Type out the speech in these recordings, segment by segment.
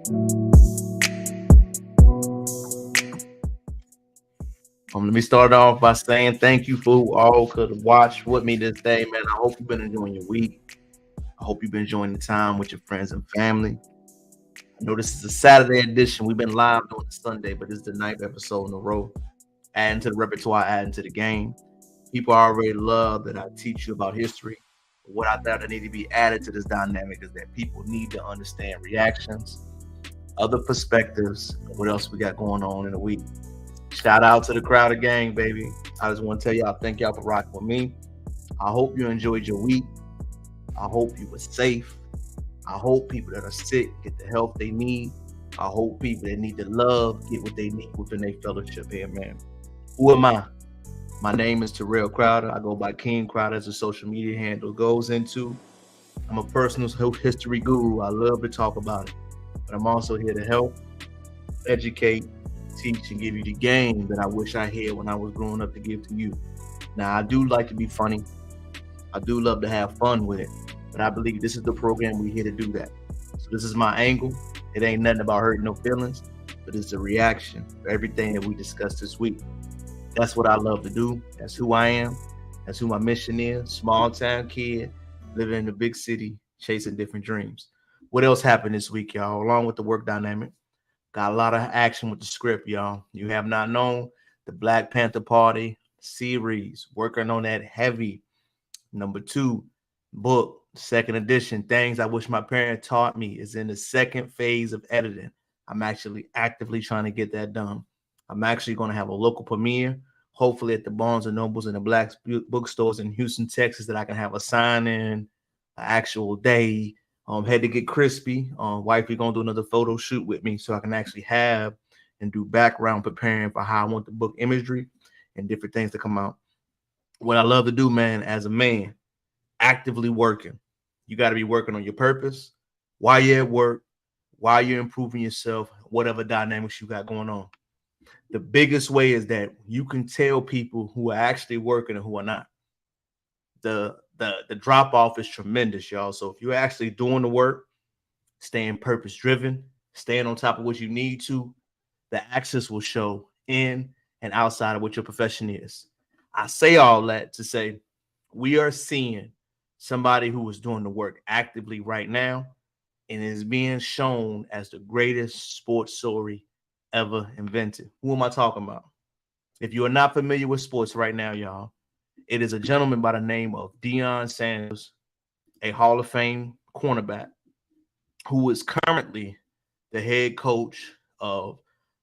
Let me start off by saying thank you for who all could watch with me this day, man. I hope you've been enjoying your week. I hope you've been enjoying the time with your friends and family. I know this is a Saturday edition. We've been live on Sunday, but this is the ninth episode in a row. Adding to the repertoire, adding to the game. People already love that I teach you about history. What I thought that need to be added to this dynamic is that people need to understand reactions, other perspectives, and what else we got going on in the week. Shout out to the Crowder gang, baby. I just want to tell y'all, thank y'all for rocking with me. I hope you enjoyed your week. I hope you were safe. I hope people that are sick get the help they need. I hope people that need the love get what they need within their fellowship here, man. Who am I? My name is Terrell Crowder. I go by King Crowder as a social media handle goes into. I'm a personal history guru. I love to talk about it. But I'm also here to help, educate, teach, and give you the game that I wish I had when I was growing up to give to you. Now, I do like to be funny. I do love to have fun with it. But I believe this is the program we're here to do that. So this is my angle. It ain't nothing about hurting no feelings, but it's a reaction for everything that we discussed this week. That's what I love to do. That's who I am. That's who my mission is. Small town kid, living in the big city, chasing different dreams. What else happened this week, y'all? Along with the work dynamic, got a lot of action with the script, y'all. You have not known the Black Panther Party series, working on that heavy. Number 2 book, second edition, Things I Wish My Parents Taught Me, is in the second phase of editing. I'm actually actively trying to get that done. I'm actually going to have a local premiere, hopefully at the Barnes and Nobles and the Black bookstores in Houston, Texas, that I can have a sign in, an actual day. Had to get crispy. Wifey gonna do another photo shoot with me so I can actually have and do background preparing for how I want the book imagery and different things to come out. What I love to do, man, as a man, actively working. You got to be working on your purpose while you're at work, while you're improving yourself, whatever dynamics you got going on. The biggest way is that you can tell people who are actually working and who are not. The drop off is tremendous, y'all. So if you're actually doing the work, staying purpose driven, staying on top of what you need to, the access will show in and outside of what your profession is. I say all that to say we are seeing somebody who is doing the work actively right now and is being shown as the greatest sports story ever invented. Who am I talking about? If you are not familiar with sports right now, y'all, it is a gentleman by the name of Deion Sanders, a Hall of Fame cornerback, who is currently the head coach of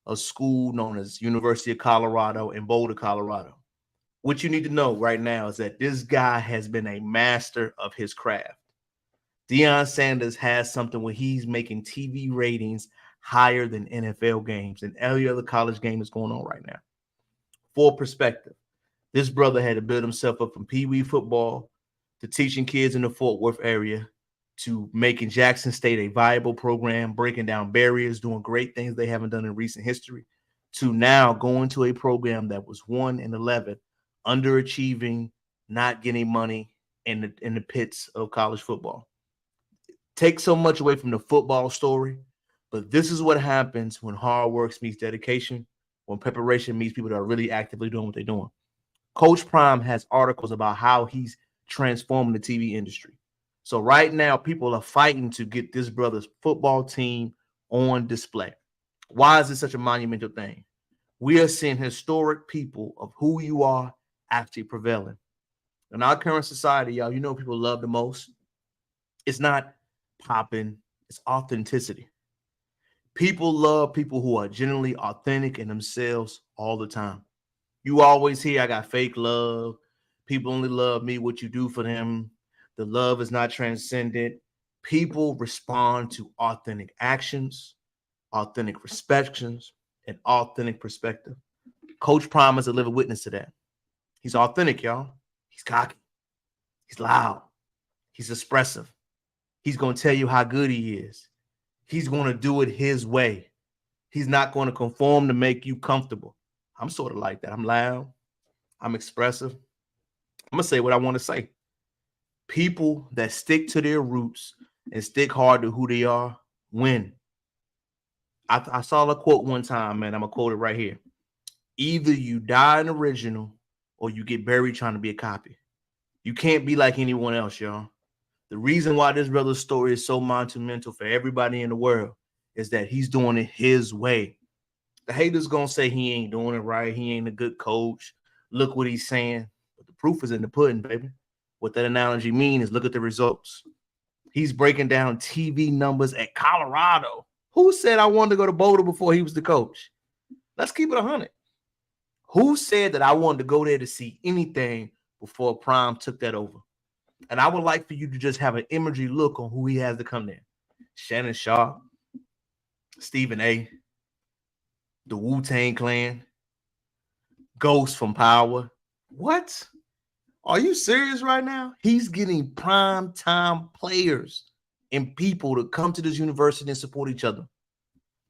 a school known as University of Colorado in Boulder, Colorado. What you need to know right now is that this guy has been a master of his craft. Deion Sanders has something where he's making TV ratings higher than NFL games and every other college game that's going on right now. For perspective, this brother had to build himself up from Pee Wee football to teaching kids in the Fort Worth area to making Jackson State a viable program, breaking down barriers, doing great things they haven't done in recent history, to now going to a program that was 1-11, underachieving, not getting money in the pits of college football. Take so much away from the football story, but this is what happens when hard work meets dedication, when preparation meets people that are really actively doing what they're doing. Coach Prime has articles about how he's transforming the TV industry. So right now, people are fighting to get this brother's football team on display. Why is this such a monumental thing? We are seeing historic people of who you are actually prevailing. In our current society, y'all, you know people love the most. It's not popping, it's authenticity. People love people who are genuinely authentic in themselves all the time. You always hear, I got fake love. People only love me what you do for them. The love is not transcendent. People respond to authentic actions, authentic respections, and authentic perspective. Coach Prime is a living witness to that. He's authentic, y'all. He's cocky. He's loud. He's expressive. He's going to tell you how good he is. He's going to do it his way. He's not going to conform to make you comfortable. I'm sort of like that. I'm loud. I'm expressive. I'm going to say what I want to say. People that stick to their roots and stick hard to who they are win. I saw a quote one time, man. I'm gonna quote it right here. Either you die an original or you get buried trying to be a copy. You can't be like anyone else, y'all. The reason why this brother's story is so monumental for everybody in the world is that he's doing it his way. The haters gonna say he ain't doing it right. He ain't a good coach. Look what he's saying. But the proof is in the pudding, baby. What that analogy means is look at the results. He's breaking down TV numbers at Colorado. Who said I wanted to go to Boulder before he was the coach? Let's keep it 100. Who said that I wanted to go there to see anything before Prime took that over? And I would like for you to just have an imagery look on who he has to come there. Shannon Sharpe, Stephen A., the Wu-Tang Clan, Ghost from Power. What? Are you serious right now? He's getting prime time players and people to come to this university and support each other.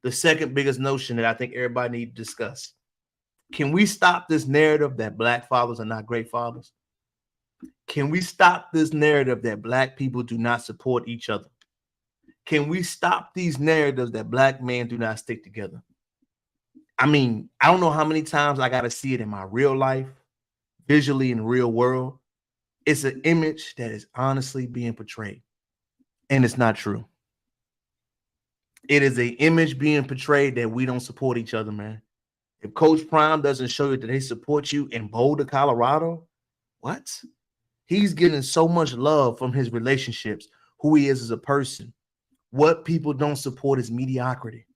The second biggest notion that I think everybody needs to discuss. Can we stop this narrative that black fathers are not great fathers? Can we stop this narrative that black people do not support each other? Can we stop these narratives that black men do not stick together? I mean, I don't know how many times I got to see it in my real life, visually in the real world. It's an image that is honestly being portrayed, and it's not true. It is an image being portrayed that we don't support each other, man. If Coach Prime doesn't show you that they support you in Boulder, Colorado, what? He's getting so much love from his relationships, who he is as a person. What people don't support is mediocrity.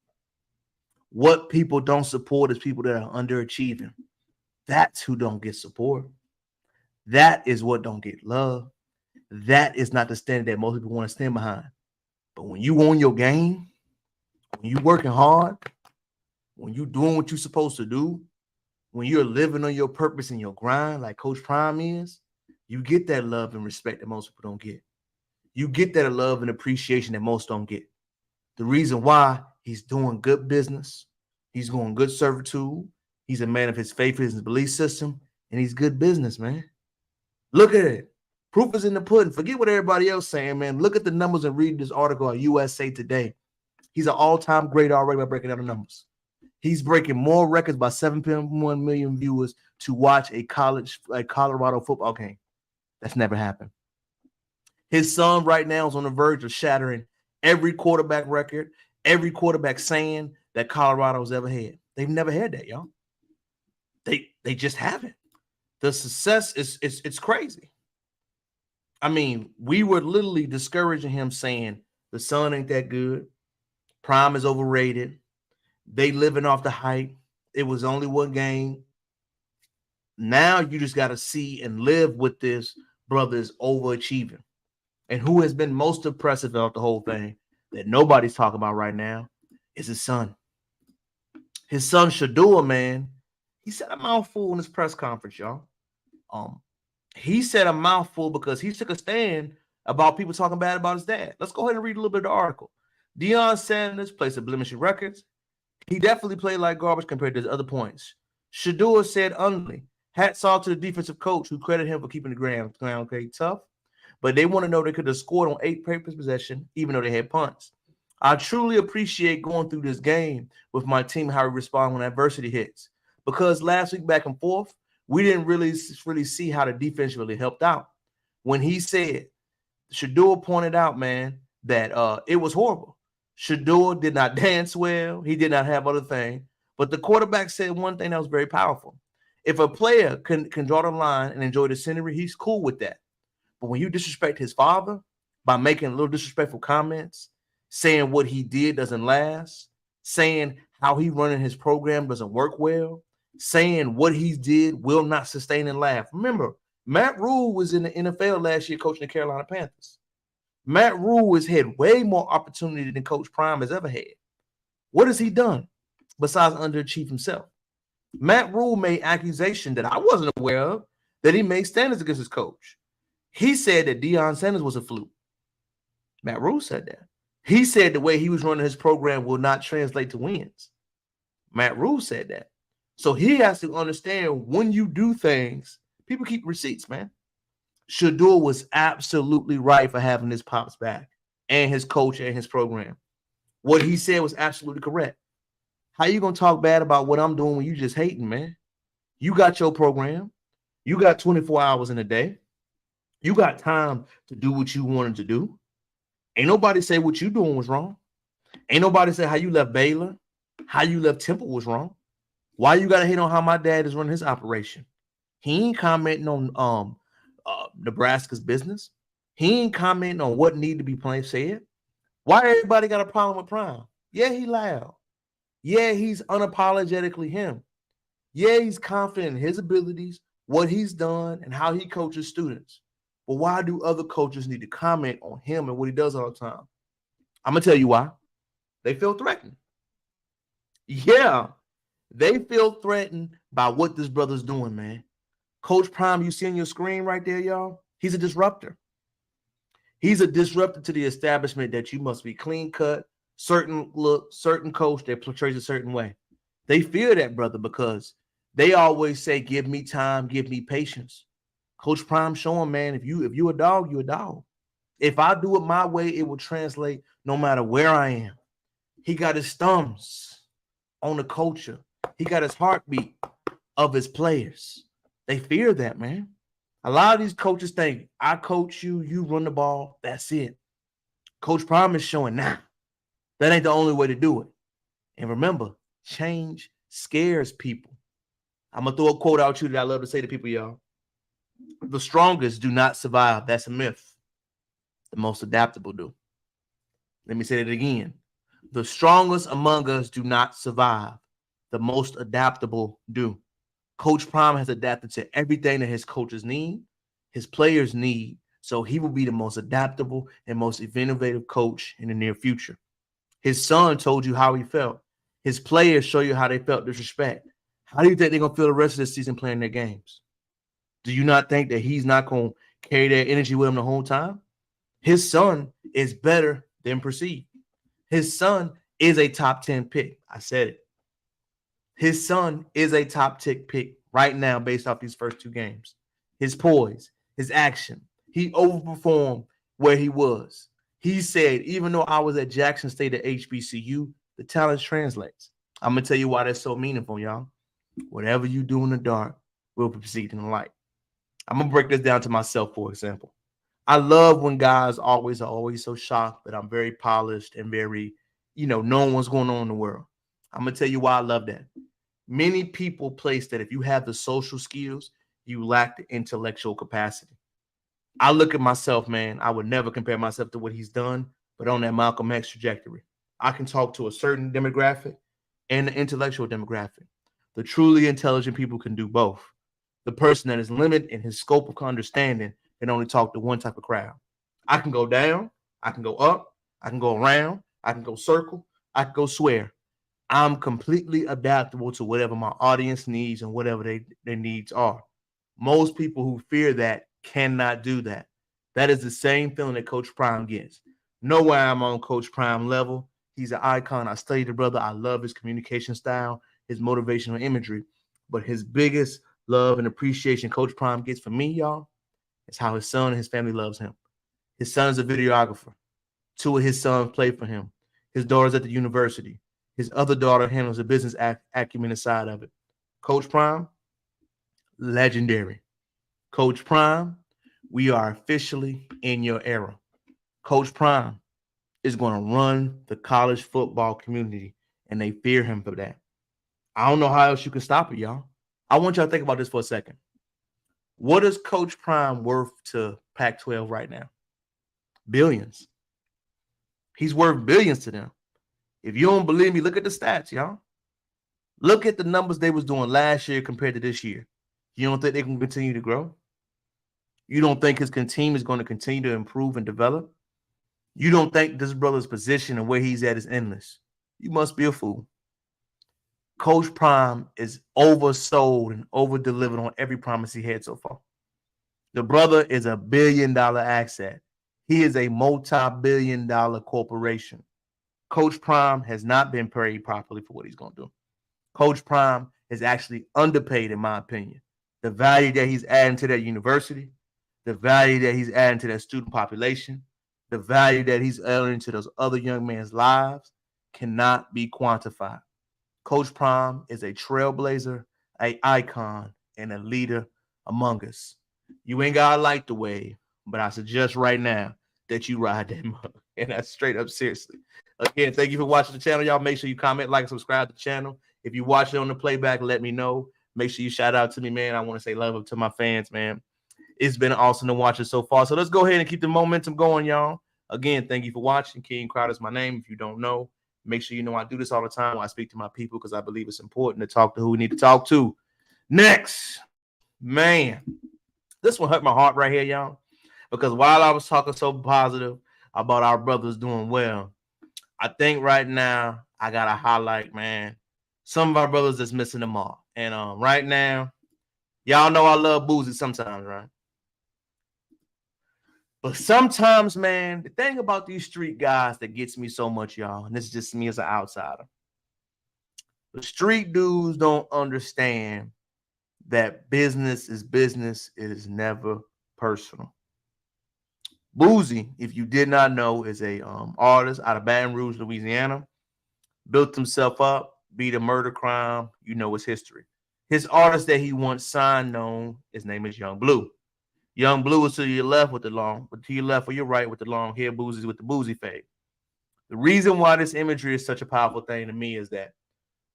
What people don't support is people that are underachieving. That's who don't get support. That is what don't get love. That is not the standard that most people want to stand behind. But when you own your game, when you working hard, when you doing what you're supposed to do, when you're living on your purpose and your grind like Coach Prime is, you get that love and respect that most people don't get. You get that love and appreciation that most don't get. The reason why, he's doing good business. He's going good servitude. He's a man of his faith, his belief system, and he's good business, man. Look at it. Proof is in the pudding. Forget what everybody else saying, man. Look at the numbers and read this article on USA Today. He's an all-time great already by breaking down the numbers. He's breaking more records by 7.1 million viewers to watch a Colorado football game. That's never happened. His son right now is on the verge of shattering every quarterback record, every quarterback saying that Colorado's ever had. They've never had that, y'all. They just haven't. The success it's crazy. I mean, we were literally discouraging him, saying the son ain't that good. Prime is overrated. They living off the hype. It was only one game. Now you just got to see and live with this brother is overachieving. And who has been most impressive about the whole thing that nobody's talking about right now is his son. His son, Shedeur, man, he said a mouthful in his press conference, y'all. He said a mouthful because he took a stand about people talking bad about his dad. Let's go ahead and read a little bit of the article. Deion Sanders plays a blemishing records. He definitely played like garbage compared to his other points. Shedeur said only, hats off to the defensive coach who credited him for keeping the ground okay, tough. But they want to know they could have scored on 8 papers possession, even though they had punts. I truly appreciate going through this game with my team, how we respond when adversity hits. Because last week, back and forth, we didn't really see how the defense really helped out. When he said, Shedeur pointed out, man, that it was horrible. Shedeur did not dance well. He did not have other things. But the quarterback said one thing that was very powerful. If a player can draw the line and enjoy the scenery, he's cool with that. But when you disrespect his father by making little disrespectful comments, saying what he did doesn't last, saying how he running his program doesn't work well, saying what he did will not sustain and last. Remember, Matt Rule was in the NFL last year coaching the Carolina Panthers. Matt Rule has had way more opportunity than Coach Prime has ever had. What has he done besides underachieve himself? Matt Rule made accusation that I wasn't aware of, that he made standards against his coach. He said that Deion Sanders was a fluke. Matt Rule said that. He said the way he was running his program will not translate to wins. Matt Rule said that. So he has to understand when you do things, people keep receipts, man. Shedeur was absolutely right for having his pops back and his coach and his program. What he said was absolutely correct. How you gonna talk bad about what I'm doing when you just hating, man? You got your program. You got 24 hours in a day. You got time to do what you wanted to do. Ain't nobody say what you doing was wrong. Ain't nobody say how you left Baylor, how you left Temple was wrong. Why you gotta hate on how my dad is running his operation? He ain't commenting on Nebraska's business. He ain't commenting on what need to be said. Why everybody got a problem with Prime? Yeah, he loud. Yeah, he's unapologetically him. Yeah, he's confident in his abilities, what he's done, and how he coaches students. But why do other coaches need to comment on him and what he does all the time? I'm gonna tell you why. They feel threatened. Yeah, they feel threatened by what this brother's doing, man. Coach Prime, you see on your screen right there, y'all? He's a disruptor. He's a disruptor to the establishment that you must be clean cut, certain look, certain coach that portrays a certain way. They fear that brother because they always say, give me time, give me patience. Coach Prime show him, man, if you a dog, you a dog. If I do it my way, it will translate no matter where I am. He got his thumbs on the culture. He got his heartbeat of his players. They fear that, man. A lot of these coaches think, I coach you, you run the ball, that's it. Coach Prime is showing now. That ain't the only way to do it. And remember, change scares people. I'm going to throw a quote out to you that I love to say to people, y'all. The strongest do not survive. That's a myth. The most adaptable do. Let me say it again. The strongest among us do not survive. The most adaptable do. Coach Prime has adapted to everything that his coaches need, his players need, so he will be the most adaptable and most innovative coach in the near future. His son told you how he felt. His players show you how they felt disrespect. How do you think they're going to feel the rest of the season playing their games? Do you not think that he's not going to carry that energy with him the whole time? His son is better than perceived. His son is a top 10 pick. I said it. His son is a top 10 pick right now based off these first two games. His poise, his action. He overperformed where he was. He said, even though I was at Jackson State at HBCU, the talent translates. I'm going to tell you why that's so meaningful, y'all. Whatever you do in the dark will proceed in the light. I'm going to break this down to myself, for example. I love when guys are always so shocked that I'm very polished and very, knowing what's going on in the world. I'm going to tell you why I love that. Many people place that if you have the social skills, you lack the intellectual capacity. I look at myself, man, I would never compare myself to what he's done, but on that Malcolm X trajectory. I can talk to a certain demographic and the intellectual demographic. The truly intelligent people can do both. The person that is limited in his scope of understanding can only talk to one type of crowd. I can go down, I can go up, I can go around, I can go circle, I can go swear. I'm completely adaptable to whatever my audience needs and whatever their needs are. Most people who fear that cannot do that. That is the same feeling that Coach Prime gets. Know why I'm on Coach Prime level. He's an icon. I study the brother. I love his communication style, his motivational imagery. But his biggest love and appreciation Coach Prime gets from me, y'all, is how his son and his family loves him. His son is a videographer. Two of his sons play for him. His daughter's at the university. His other daughter handles the business acumen side of it. Coach Prime, legendary. Coach Prime, we are officially in your era. Coach Prime is going to run the college football community, and they fear him for that. I don't know how else you can stop it, y'all. I want y'all to think about this for a second. What is Coach Prime worth to Pac-12 right now? Billions. He's worth billions to them. If you don't believe me, look at the stats, y'all. Look at the numbers they was doing last year compared to this year. You don't think they can continue to grow? You don't think his team is going to continue to improve and develop? You don't think this brother's position and where he's at is endless? You must be a fool. Coach Prime is oversold and over-delivered on every promise he had so far. The brother is a billion-dollar asset. He is a multi-billion-dollar corporation. Coach Prime has not been paid properly for what he's going to do. Coach Prime is actually underpaid, in my opinion. The value that he's adding to that university, the value that he's adding to that student population, the value that he's adding to those other young men's lives cannot be quantified. Coach Prime is a trailblazer, a icon, and a leader among us. You ain't gotta like the wave, but I suggest right now that you ride that mug. And that's straight up seriously. Again, thank you for watching the channel. Y'all make sure you comment, like, and subscribe to the channel. If you watch it on the playback, let me know. Make sure you shout out to me, man. I want to say love to my fans, man. It's been awesome to watch it so far. So let's go ahead and keep the momentum going, y'all. Again, thank you for watching. King Crowder is my name. If you don't know, make sure you know I do this all the time when I speak to my people because I believe it's important to talk to who we need to talk to. Next, man, this one hurt my heart right here, y'all, because while I was talking so positive about our brothers doing well, I think right now I got to highlight, man, some of our brothers that's missing the mark. And right now, y'all know I love Boosie sometimes, right? But sometimes, man, the thing about these street guys that gets me so much, y'all, and this is just me as an outsider, the street dudes don't understand that business is business. It is never personal. Boosie, if you did not know, is a artist out of Baton Rouge, Louisiana. Built himself up, beat a murder crime. You know his history. His artist that he once signed known, his name is Young Blue. Young Blue is to your left with the long, but to your left or your right with the long hair, Boosie's with the Boosie fade. The reason why this imagery is such a powerful thing to me is that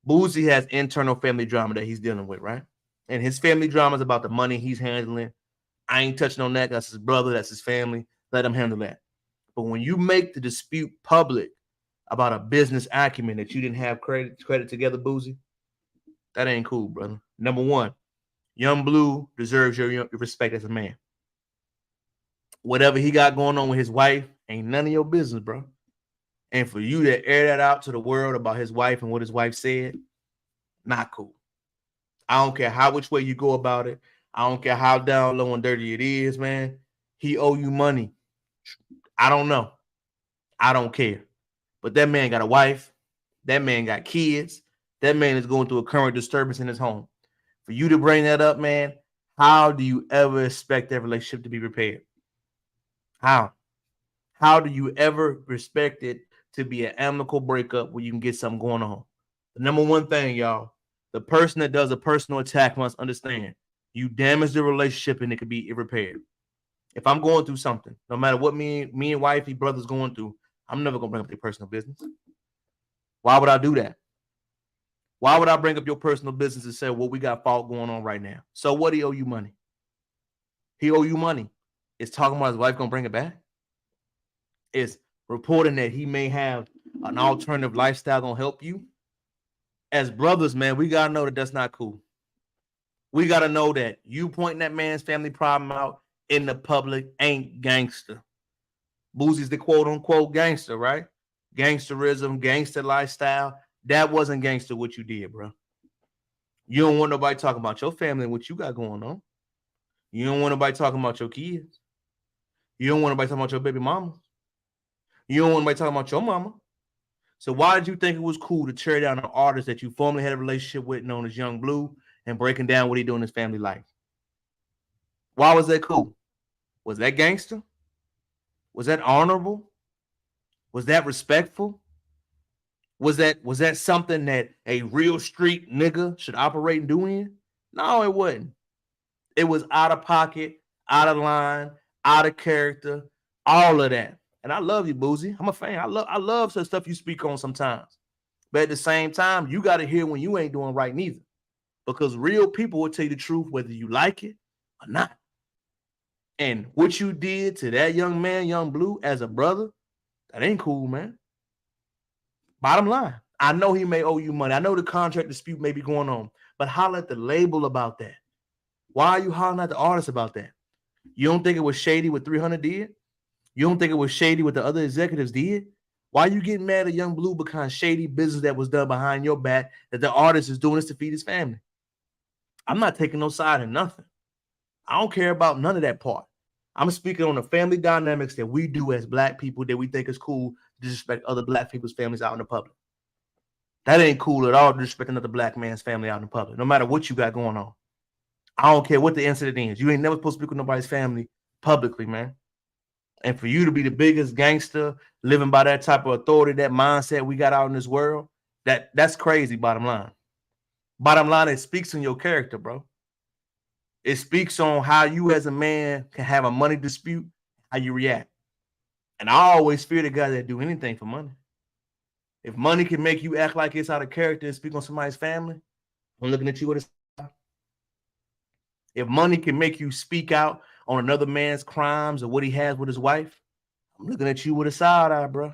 Boosie has internal family drama that he's dealing with, right? And his family drama is about the money he's handling. I ain't touching on that. That's his brother. That's his family. Let him handle that. But when you make the dispute public about a business acumen that you didn't have credit together, Boosie, that ain't cool, brother. Number one, Young Blue deserves your respect as a man. Whatever he got going on with his wife ain't none of your business, bro. And for you to air that out to the world about his wife and what his wife said, not cool. I don't care which way you go about it. I don't care how down low and dirty it is, man. He owe you money. I don't know. I don't care. But that man got a wife. That man got kids. That man is going through a current disturbance in his home. For you to bring that up, man, how do you ever expect that relationship to be repaired? How? How do you ever respect it to be an amicable breakup where you can get something going on? The number one thing, y'all, the person that does a personal attack must understand you damage the relationship and it could be repaired. If I'm going through something, no matter what me and wifey brothers going through, I'm never gonna bring up their personal business. Why would I do that? Why would I bring up your personal business and say, well, we got fault going on right now? So what, he owe you money? He owe you money. Is talking about his wife gonna bring it back? Is reporting that he may have an alternative lifestyle gonna help you? As brothers, man, we gotta know that that's not cool. We gotta know that you pointing that man's family problem out in the public ain't gangster. Boosie's the quote unquote gangster, right? Gangsterism, gangster lifestyle. That wasn't gangster what you did, bro. You don't want nobody talking about your family and what you got going on. You don't want nobody talking about your kids. You don't want nobody talking about your baby mama. You don't want nobody talking about your mama. So why did you think it was cool to tear down an artist that you formerly had a relationship with known as Young Blue and breaking down what he doing in his family life? Why was that cool? Was that gangster? Was that honorable? Was that respectful? Was that something that a real street nigga should operate and do in? No, it wasn't. It was out of pocket, out of line, out of character, all of that. And I love you, Boosie. I'm a fan. I love such stuff you speak on sometimes. But at the same time, you got to hear when you ain't doing right neither. Because real people will tell you the truth whether you like it or not. And what you did to that young man, Young Blue, as a brother, that ain't cool, man. Bottom line, I know he may owe you money. I know the contract dispute may be going on, but holler at the label about that. Why are you hollering at the artist about that? You don't think it was shady what 300 did? You don't think it was shady what the other executives did? Why are you getting mad at Young Blue because shady business that was done behind your back that the artist is doing this to feed his family? I'm not taking no side in nothing. I don't care about none of that part. I'm speaking on the family dynamics that we do as black people that we think is cool to disrespect other black people's families out in the public. That ain't cool at all to disrespect another black man's family out in the public, no matter what you got going on. I don't care what the incident is. You ain't never supposed to speak with nobody's family publicly, man. And for you to be the biggest gangster living by that type of authority, that mindset we got out in this world, That's crazy. Bottom line. Bottom line, it speaks on your character, bro. It speaks on how you as a man can have a money dispute, how you react. And I always fear the guy that do anything for money. If money can make you act like it's out of character and speak on somebody's family, I'm looking at you with a. If money can make you speak out on another man's crimes or what he has with his wife, I'm looking at you with a side eye, bro.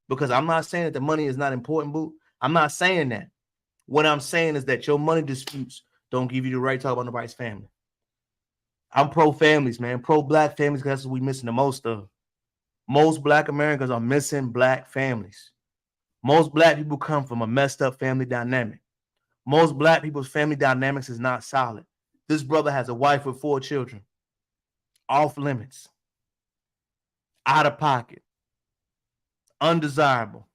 Because I'm not saying that the money is not important, boo. I'm not saying that. What I'm saying is that your money disputes don't give you the right to talk about nobody's family. I'm pro families, man. Pro black families, because that's what we're missing the most of. Most black Americans are missing black families. Most black people come from a messed up family dynamic. Most black people's family dynamics is not solid. This brother has a wife with 4 children. Off limits. Out of pocket. Undesirable.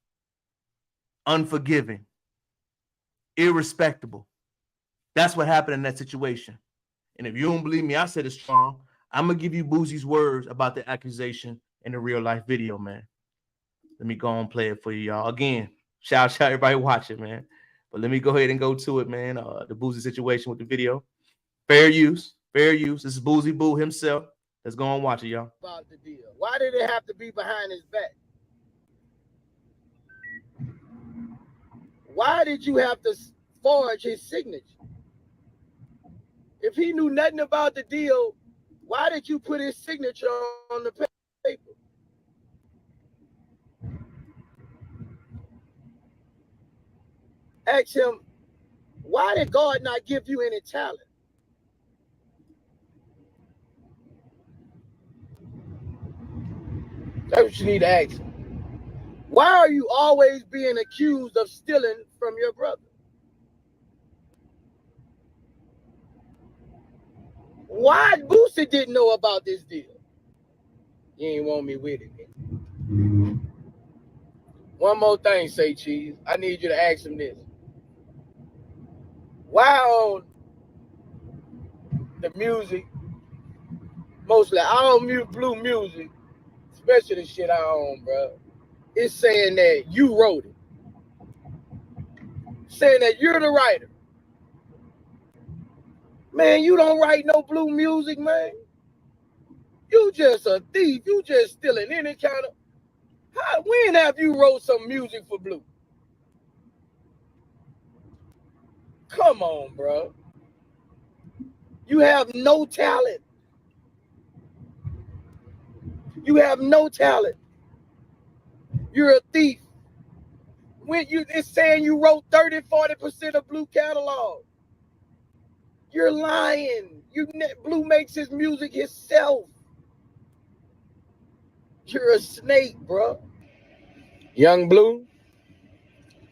Unforgiving. Irrespectable. That's what happened in that situation. And if you don't believe me, I said it strong. I'm going to give you Boosie's words about the accusation in the real life video, man. Let me go and play it for you, y'all. Again, shout out everybody watching, man. But let me go ahead and go to it, man. The Boosie situation with the video. Fair use. Fair use. This is Boosie Boo himself. Let's go and watch it, y'all. About the deal. Why did it have to be behind his back? Why did you have to forge his signature? If he knew nothing about the deal, why did you put his signature on the paper? Ask him, why did God not give you any talent? That's what you need to ask him. Why are you always being accused of stealing from your brother? Why Boosie didn't know about this deal? You ain't want me with it. One more thing, Say Cheese. I need you to ask him this. Why on the music, mostly all blue music, especially the shit I own, bro, it's saying that you wrote it. Saying that you're the writer. Man, you don't write no blue music, man. You just a thief. You just stealing any kind of... When have you wrote some music for Blue? Come on, bro. You have no talent. You have no talent. You're a thief. It's saying you wrote 30-40% of Blue catalog. You're lying. Blue makes his music himself. You're a snake, bro. Young Blue,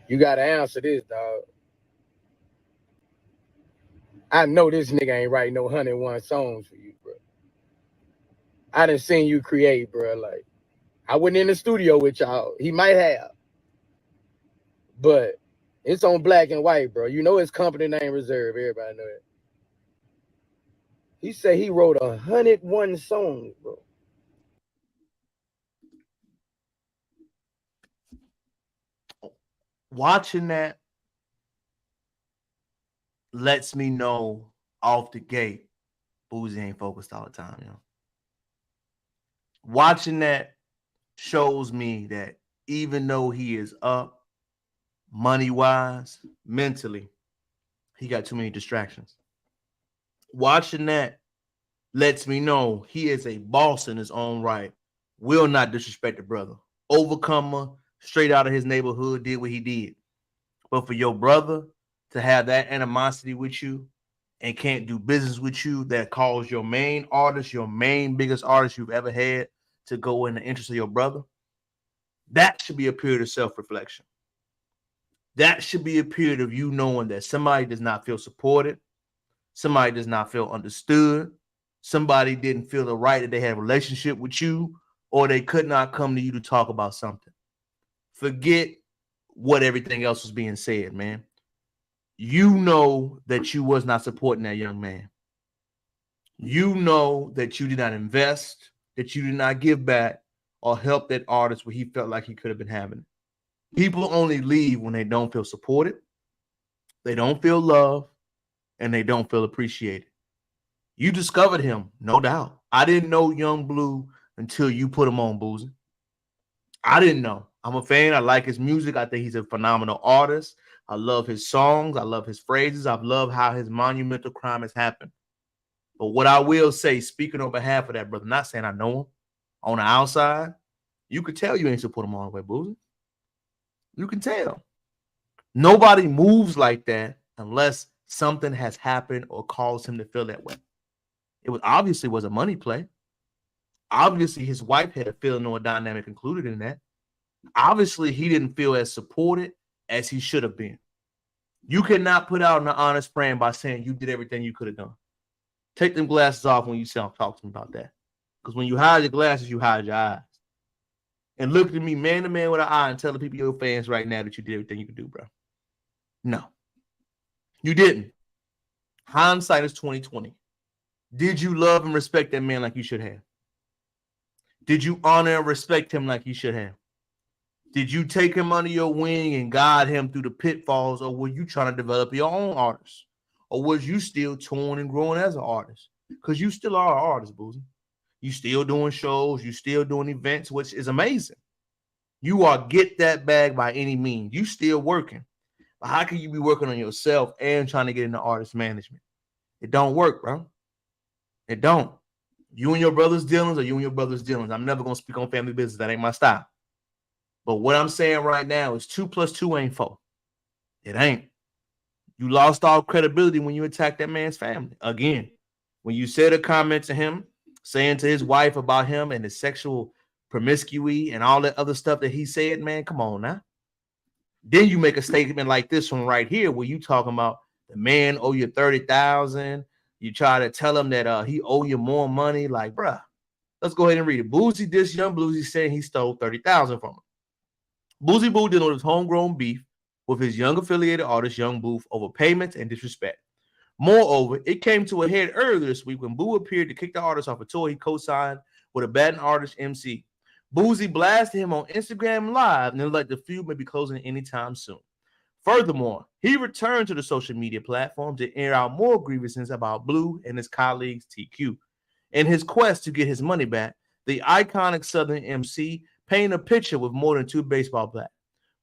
you gotta answer this, dog. I know this nigga ain't writing no 101 songs for you, bro. I done seen you create, bro. Like, I went in the studio with y'all. He might have. But it's on black and white, bro. You know his company name Reserve. Everybody know that. He said he wrote 101 songs, bro. Watching that lets me know off the gate, Boosie ain't focused all the time, you know. Watching that shows me that even though he is up money-wise, mentally, he got too many distractions. Watching that lets me know he is a boss in his own right, will not disrespect the brother. Overcomer, straight out of his neighborhood, did what he did. But for your brother to have that animosity with you and can't do business with you, that caused your main artist, your main biggest artist you've ever had, to go in the interest of your brother, that should be a period of self-reflection. That should be a period of you knowing that somebody does not feel supported, somebody does not feel understood, somebody didn't feel the right that they had a relationship with you, or they could not come to you to talk about something. Forget what everything else was being said, man. You know that you was not supporting that young man. You know that you did not invest, that you did not give back or help that artist where he felt like he could have been having it. People only leave when they don't feel supported, they don't feel love, and they don't feel appreciated. You discovered him, no doubt. I didn't know Young Blue until you put him on, Boozy. I didn't know. I'm a fan. I like his music. I think he's a phenomenal artist. I love his songs. I love his phrases. I love how his monumental crime has happened. But what I will say, speaking on behalf of that brother, not saying I know him, on the outside, you could tell you ain't support him all the way, Boozy. You can tell. Nobody moves like that unless something has happened or caused him to feel that way. It was obviously was a money play. Obviously, his wife had a feeling or a dynamic included in that. Obviously, he didn't feel as supported as he should have been. You cannot put out an honest frame by saying you did everything you could have done. Take them glasses off when you talk to me about that. Because when you hide your glasses, you hide your eyes. And look at me man to man with an eye and tell the people, your fans right now, that you did everything you could do, bro. No. You didn't. Hindsight is 2020. Did you love and respect that man like you should have? Did you honor and respect him like you should have? Did you take him under your wing and guide him through the pitfalls, or were you trying to develop your own artist? Or was you still touring and growing as an artist? Because you still are an artist, Boozy. You still doing shows, you still doing events, which is amazing. You are get that bag by any means. You still working. But how can you be working on yourself and trying to get into artist management? It don't work, bro. It don't. You and your brother's dealings are you and your brother's dealings. I'm never going to speak on family business. That ain't my style. But what I'm saying right now is 2 + 2 ain't 4. It ain't. You lost all credibility when you attacked that man's family. Again, when you said a comment to him, saying to his wife about him and his sexual promiscuity and all that other stuff that he said, man, come on now. Then you make a statement like this one right here, where you talking about the man owe you $30,000. You try to tell him that he owe you more money. Like, bruh, let's go ahead and read it. Boozy this Young Bluesy saying he stole $30,000 from him. Boozy Boo dealing with his homegrown beef with his young affiliated artist Young Booth over payments and disrespect. Moreover, it came to a head earlier this week when Boo appeared to kick the artist off a tour he co-signed with a Baton artist MC. Boozy blasted him on Instagram Live and then like the feud may be closing anytime soon. Furthermore, he returned to the social media platform to air out more grievances about Blue and his colleagues TQ. In his quest to get his money back, the iconic Southern MC painted a picture with more than 2 baseball bats.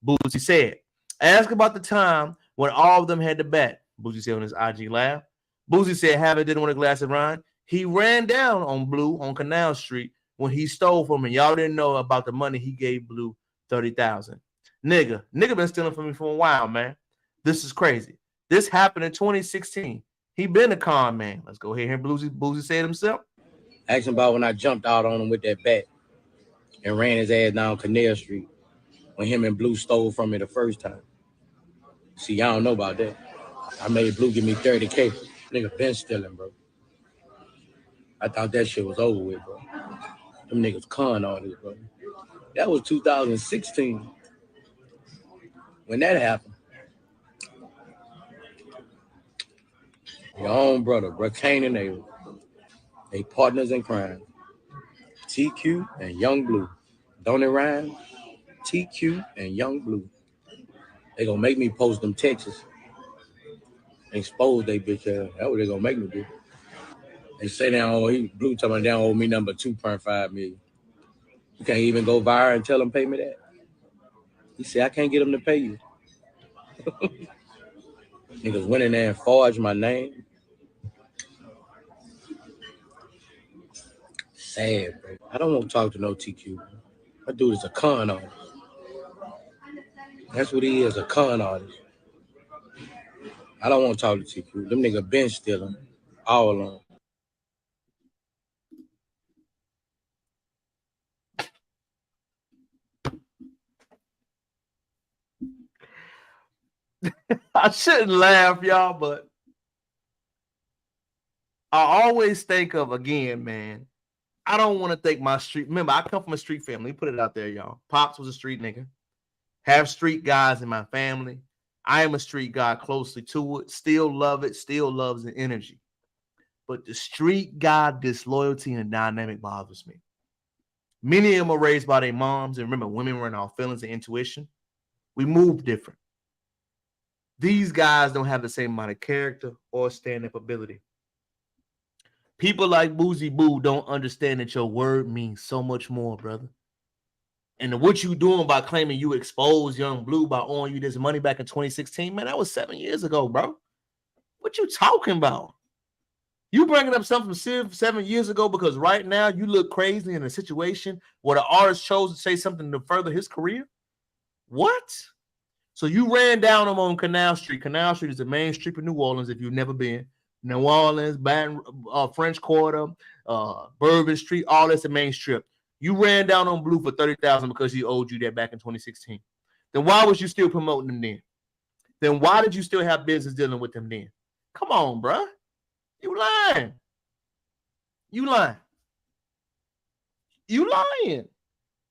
Boozy said, ask about the time when all of them had to bat. Boozy said on his IG Live. Boozy said Having Dinner with a Glass of Wine. He ran down on Blue on Canal Street when he stole from him. Y'all didn't know about the money he gave Blue, $30,000. Nigga been stealing from me for a while, man. This is crazy. This happened in 2016. He been a con man. Let's go ahead and Boozy said himself. Ask him about when I jumped out on him with that bat and ran his ass down Canal Street when him and Blue stole from me the first time. See, y'all don't know about that. I made Blue give me $30K. Nigga been stealing, bro. I thought that shit was over with, bro. Them niggas con artists, bro. That was 2016 when that happened. Your own brother, bro, Kane and Abel. They partners in crime. TQ and Young Blue. Don't it rhyme? TQ and Young Blue. They gonna make me post them texts. Expose they bitch ass. That's what they gonna make me do. They say Blue talking about down owe me number 2.5 million. You can't even go viral and tell them pay me that. He said I can't get them to pay you. Niggas went in there and forged my name. Sad, bro. I don't want to talk to no TQ. That dude is a con artist. That's what he is, a con artist. I don't want to talk to TQ. Them niggas been stealing all along. I shouldn't laugh, y'all, but I always think of, again, man, I don't want to think my street. Remember, I come from a street family. Put it out there, y'all. Pops was a street nigga. Have street guys in my family. I am a street guy closely to it. Still love it. Still loves the energy. But the street guy disloyalty and dynamic bothers me. Many of them are raised by their moms. And remember, women were in our feelings and intuition. We move different. These guys don't have the same amount of character or stand-up ability. People like Boosie Boo don't understand that your word means so much more, brother. And what you doing by claiming you exposed Young Blue by owing you this money back in 2016, man, that was 7 years ago, bro. What you talking about? You bringing up something from 7 years ago because right now you look crazy in a situation where the artist chose to say something to further his career? What? So you ran down him on Canal Street. Canal Street is the main street of New Orleans if you've never been. New Orleans, French Quarter, Bourbon Street, all that's the main strip. You ran down on Blue for $30,000 because he owed you that back in 2016. Then why was you still promoting him then? Then why did you still have business dealing with him then? Come on, bruh. You lying. You lying. You lying.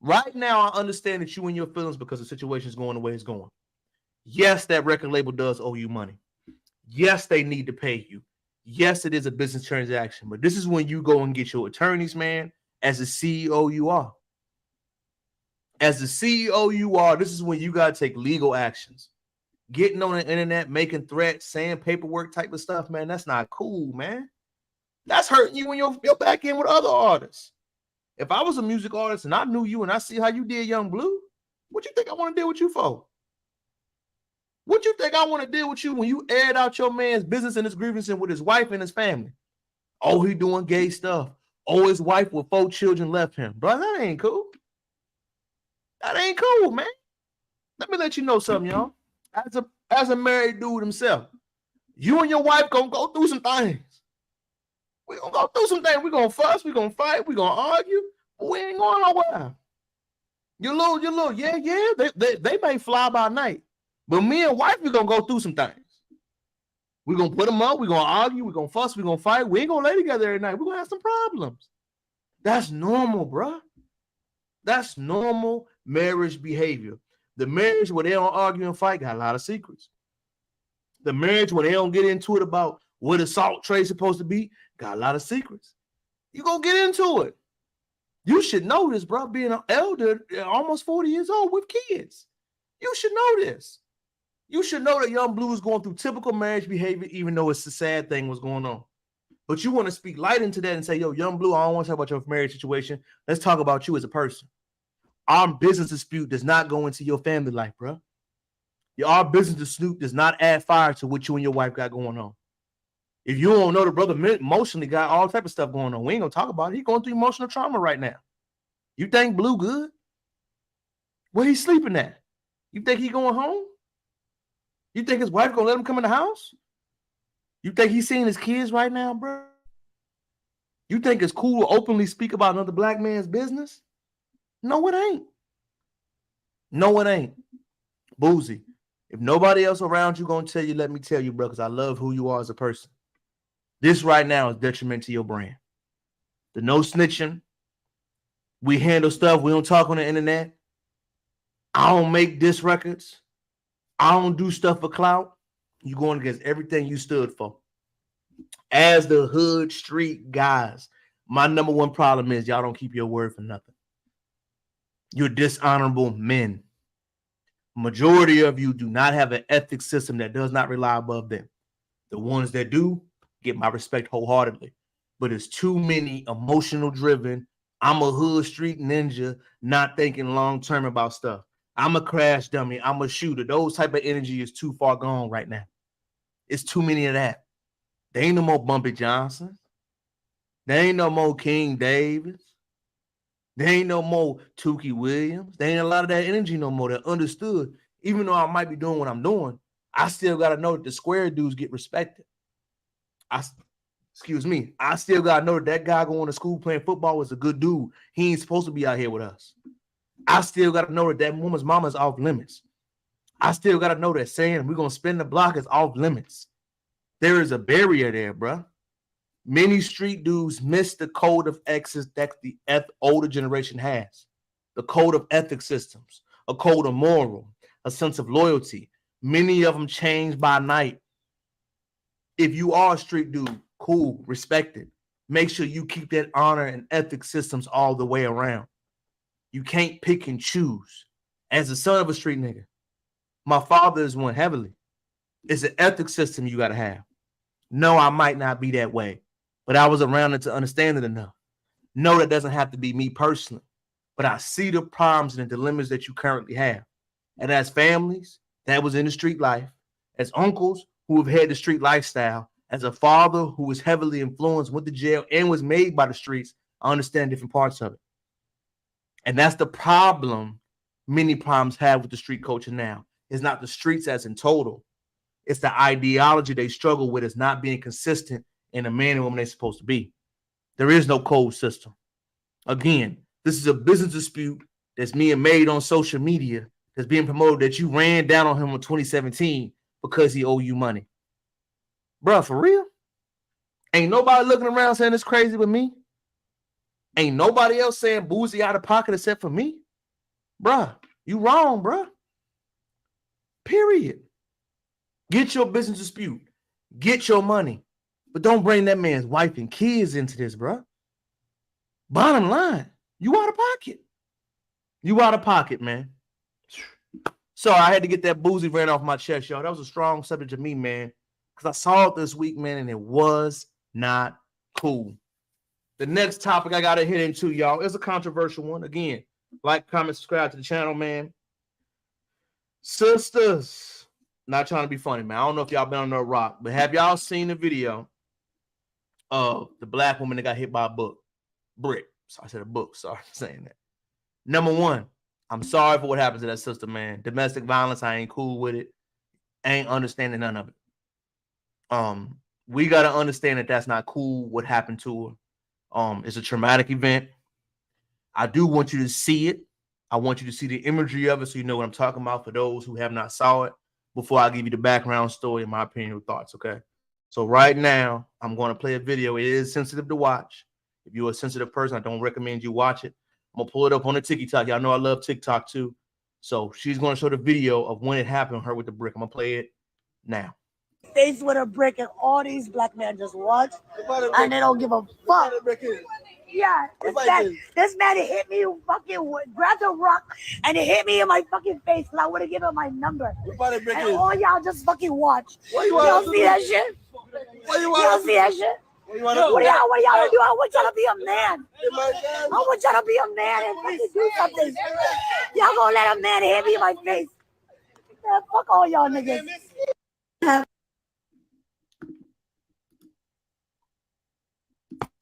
Right now, I understand that you in your feelings because the situation is going the way it's going. Yes, that record label does owe you money. Yes, they need to pay you. Yes, it is a business transaction. But this is when you go and get your attorneys, man. As a CEO, you are. As a CEO, you are. This is when you got to take legal actions. Getting on the internet, making threats, saying paperwork type of stuff, man, that's not cool, man. That's hurting you when you're back in with other artists. If I was a music artist and I knew you and I see how you did Young Blue, what you think I want to deal with you for? What you think I want to deal with you when you aired out your man's business and his grievances with his wife and his family? Oh, he doing gay stuff. Oh, his wife with 4 children left him. Bro, that ain't cool. That ain't cool, man. Let me let you know something, y'all. As a married dude himself, you and your wife gonna go through some things. We gonna go through some things. We gonna fuss, we gonna fight, we gonna argue, but we ain't going nowhere. Your little, yeah. They may fly by night, but me and wife, we gonna go through some things. We're gonna put them up, we're gonna argue, we're gonna fuss, we're gonna fight. We ain't gonna lay together every night. We're gonna have some problems. That's normal, bro. That's normal marriage behavior. The marriage where they don't argue and fight got a lot of secrets. The marriage where they don't get into it about what a salt tray supposed to be got a lot of secrets. You gonna get into it. You should know this, bro. Being an elder, almost 40 years old with kids. You should know this. You should know that Young Blue is going through typical marriage behavior, even though it's a sad thing what's going on. But you want to speak light into that and say, yo, Young Blue, I don't want to talk about your marriage situation. Let's talk about you as a person. Our business dispute does not go into your family life, bro. Our business dispute does not add fire to what you and your wife got going on. If you don't know, the brother emotionally got all type of stuff going on. We ain't gonna talk about it. He's going through emotional trauma right now. You think Blue good? Where he sleeping at? You think he going home? You think his wife gonna let him come in the house? You think he's seeing his kids right now, bro? You think it's cool to openly speak about another black man's business? No, it ain't. No, it ain't. Boosie, if nobody else around you gonna tell you, let me tell you, bro, because I love who you are as a person. This right now is detriment to your brand. The no snitching. We handle stuff. We don't talk on the internet. I don't make diss records. I don't do stuff for clout. You going against everything you stood for. As the hood street guys, my number one problem is y'all don't keep your word for nothing. You're dishonorable men. Majority of you do not have an ethics system that does not rely above them. The ones that do get my respect wholeheartedly. But it's too many emotional driven. I'm a hood street ninja, not thinking long term about stuff. I'm a crash dummy. I'm a shooter. Those type of energy is too far gone right now. It's too many of that. There ain't no more Bumpy Johnson. There ain't no more King Davis. There ain't no more Tukey Williams. There ain't a lot of that energy no more that understood. Even though I might be doing what I'm doing, I still got to know that the square dudes get respected. I still got to know that guy going to school playing football was a good dude. He ain't supposed to be out here with us. I still got to know that woman's mama is off limits. I still got to know that saying we're going to spin the block is off limits. There is a barrier there, bro. Many street dudes miss the code of ethics that the older generation has. The code of ethics systems, a code of moral, a sense of loyalty. Many of them change by night. If you are a street dude, cool, respect it. Make sure you keep that honor and ethics systems all the way around. You can't pick and choose. As the son of a street nigga, My father is one heavily. It's an ethics system you got to have. No, I might not be that way, but I was around it to understand it enough. No, that doesn't have to be me personally, but I see the problems and the dilemmas that you currently have. And as families that was in the street life, as uncles who have had the street lifestyle, as a father who was heavily influenced, went to jail, and was made by the streets, I understand different parts of it. And that's the problem many problems have with the street culture now. It's not the streets as in total. It's the ideology they struggle with is not being consistent in the man and woman they're supposed to be. There is no code system. Again, this is a business dispute that's being made on social media that's being promoted that you ran down on him in 2017 because he owe you money. Bruh, for real? Ain't nobody looking around saying it's crazy with me. Ain't nobody else saying Boosie out of pocket except for me. Bruh, you wrong, bruh. Period. Get your business dispute. Get your money. But don't bring that man's wife and kids into this, bruh. Bottom line, you out of pocket. You out of pocket, man. So I had to get that Boosie ran off my chest, y'all. That was a strong subject to me, man. Because I saw it this week, man, and it was not cool. The next topic I got to hit into, y'all, is a controversial one. Again, like, comment, subscribe to the channel, man. Sisters, not trying to be funny, man. I don't know if y'all been on the rock, but have y'all seen the video of the black woman that got hit by a brick? So I said a book. Sorry for saying that. Number one, I'm sorry for what happened to that sister, man. Domestic violence, I ain't cool with it. I ain't understanding none of it. We got to understand that that's not cool what happened to her. It's a traumatic event. I do want you to see it. I want you to see the imagery of it so you know what I'm talking about for those who have not saw it before I give you the background story and my opinion or thoughts, okay? So right now, I'm going to play a video. It is sensitive to watch. If you're a sensitive person, I don't recommend you watch it. I'm going to pull it up on the TikTok. Y'all know I love TikTok too. So she's going to show the video of when it happened, her with the brick. I'm going to play it now. Face with a brick, and all these black men just watch and they don't give a fuck. Yeah, this man hit me, fucking grabbed a rock and it hit me in my fucking face, and I would have given him my number. And all y'all just fucking watch. Y'all see that shit? Y'all see that shit? What y'all do? I want y'all to be a man. I want y'all to be a man and fucking do something. Y'all gonna let a man hit me in my face? Man, fuck all y'all niggas.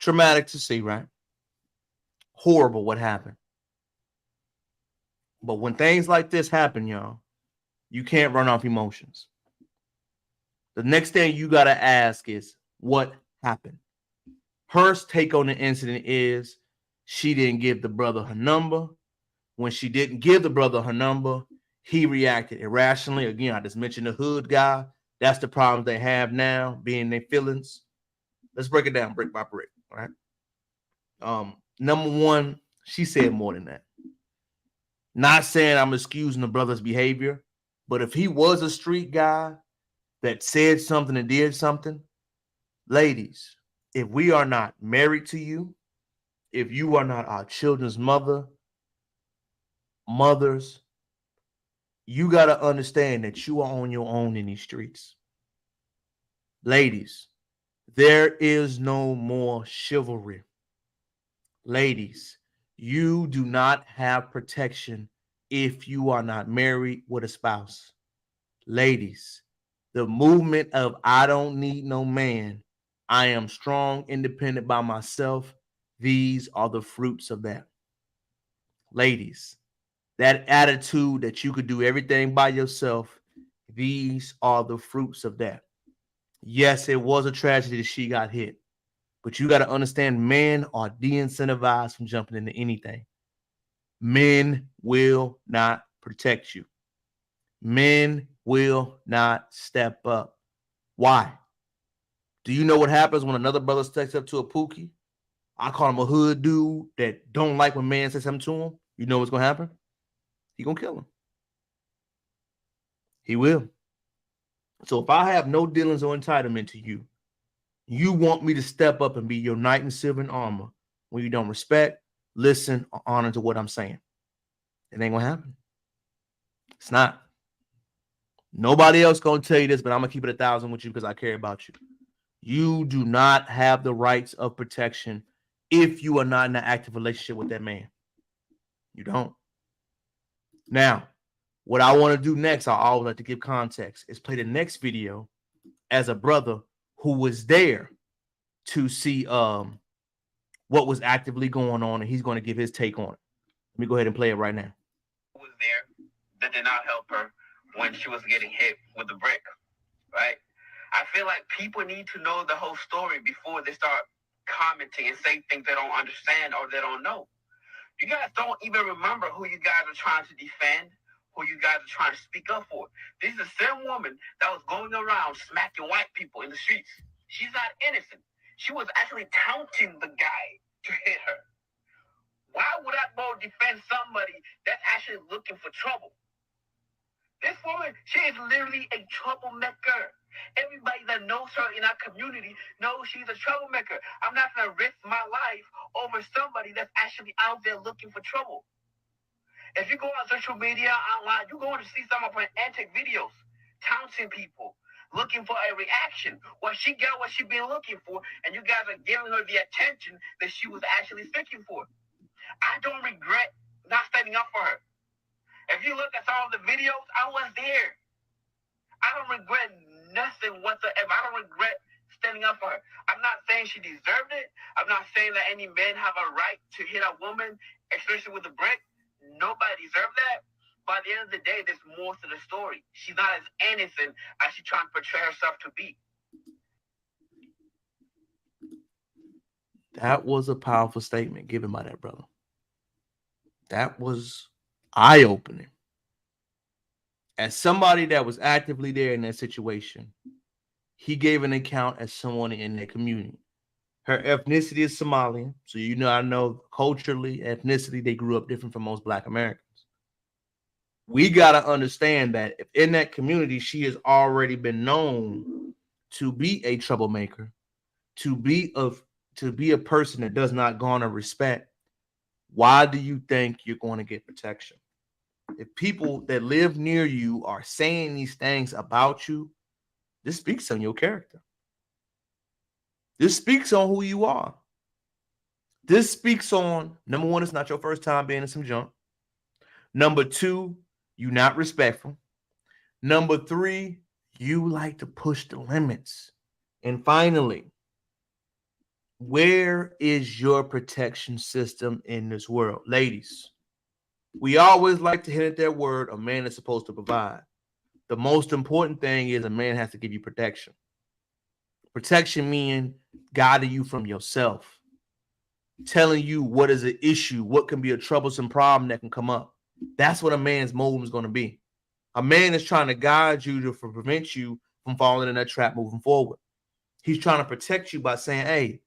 Traumatic to see, right? Horrible what happened. But when things like this happen, y'all, you can't run off emotions. The next thing you got to ask is, what happened? Her take on the incident is she didn't give the brother her number. When she didn't give the brother her number, he reacted irrationally. Again, I just mentioned the hood guy. That's the problem they have now, being their feelings. Let's break it down brick by brick, all right? Number one, she said more than that. Not saying I'm excusing the brother's behavior, but if he was a street guy that said something and did something, ladies, if we are not married to you, if you are not our children's mothers, you got to understand that you are on your own in these streets. Ladies, there is no more chivalry. Ladies, you do not have protection if you are not married with a spouse. Ladies, the movement of I don't need no man, I am strong, independent by myself. These are the fruits of that. Ladies, that attitude that you could do everything by yourself, these are the fruits of that. Yes, it was a tragedy that she got hit, but you got to understand men are de-incentivized from jumping into anything. Men will not protect you. Men will not step up. Why? Do you know what happens when another brother steps up to a pookie? I call him a hood dude that don't like when man says something to him. You know what's going to happen? He going to kill him. He will. So if I have no dealings or entitlement to you, you want me to step up and be your knight in silver and armor when you don't respect, listen, or honor to what I'm saying. It ain't going to happen. It's not. Nobody else gonna tell you this, but I'm gonna keep it 1,000 with you because I care about you. You do not have the rights of protection if you are not in an active relationship with that man. You don't. Now, what I want to do next, I always like to give context, is play the next video as a brother who was there to see what was actively going on, and he's going to give his take on it. Let me go ahead and play it right now. Who was there that did not help her when she was getting hit with the brick, right? I feel like people need to know the whole story before they start commenting and say things they don't understand or they don't know. You guys don't even remember who you guys are trying to defend, who you guys are trying to speak up for. This is the same woman that was going around smacking white people in the streets. She's not innocent. She was actually taunting the guy to hit her. Why would I go defend somebody that's actually looking for trouble? This woman, she is literally a troublemaker. Everybody that knows her in our community knows she's a troublemaker. I'm not going to risk my life over somebody that's actually out there looking for trouble. If you go on social media, online, you're going to see some of her antic videos, taunting people, looking for a reaction. Well, she got what she's been looking for, and you guys are giving her the attention that she was actually seeking for. I don't regret not standing up for her. If you look at some of the videos, I was there. I don't regret nothing whatsoever. I don't regret standing up for her. I'm not saying she deserved it. I'm not saying that any men have a right to hit a woman, especially with a brick. Nobody deserves that. But at the end of the day, there's more to the story. She's not as innocent as she's trying to portray herself to be. That was a powerful statement given by that brother. That was eye-opening. As somebody that was actively there in that situation, he gave an account as someone in their community. Her ethnicity is Somalian, so I know culturally, ethnicity, they grew up different from most Black Americans. We got to understand that if in that community, she has already been known to be a troublemaker, to be a person that does not garner respect, why do you think you're going to get protection? If people that live near you are saying these things about you, this speaks on your character. This speaks on who you are. This speaks on, number one, it's not your first time being in some junk. Number two, you're not respectful. Number three, you like to push the limits. And finally, where is your protection system in this world? Ladies, we always like to hit at that word, a man is supposed to provide. The most important thing is a man has to give you protection. Protection means guiding you from yourself, telling you what is an issue, what can be a troublesome problem that can come up. That's what a man's motive is going to be. A man is trying to guide you to prevent you from falling in that trap moving forward. He's trying to protect you by saying, hey,